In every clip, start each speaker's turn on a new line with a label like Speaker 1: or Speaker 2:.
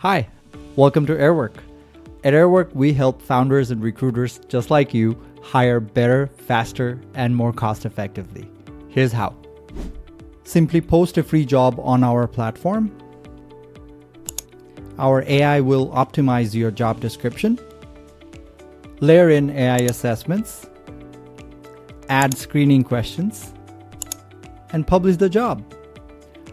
Speaker 1: Hi, welcome to Airwork. At Airwork, we help founders and recruiters just like you hire better, faster, and more cost effectively. Here's how. Simply post a free job on our platform. Our AI will optimize your job description, layer in AI assessments, add screening questions, and publish the job.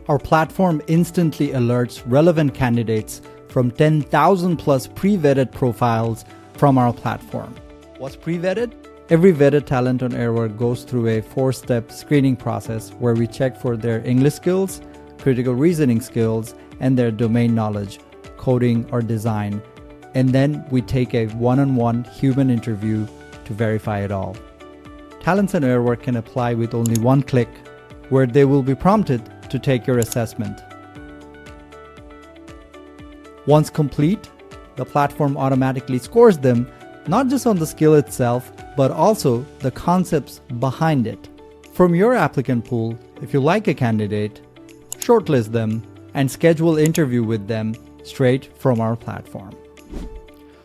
Speaker 1: Our platform instantly alerts relevant candidates from 10,000 plus pre-vetted profiles from our platform. What's pre-vetted? Every vetted talent on Airwork goes through a 4-step screening process where we check for their English skills, critical reasoning skills, and their domain knowledge, coding or design. And then we take a one-on-one human interview to verify it all. Talents on Airwork can apply with only one click, where they will be prompted to take your assessment. Once complete, the platform automatically scores them, not just on the skill itself, but also the concepts behind it. From your applicant pool, if you like a candidate, shortlist them and schedule an interview with them straight from our platform.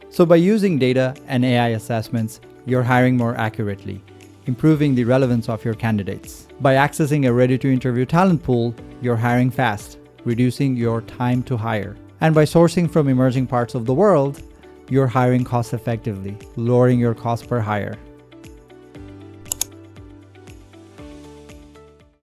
Speaker 1: So by using data and AI assessments, you're hiring more accurately, improving the relevance of your candidates. By accessing a ready-to-interview talent pool, you're hiring fast, reducing your time to hire. And by sourcing from emerging parts of the world, you're hiring cost effectively, lowering your cost per hire.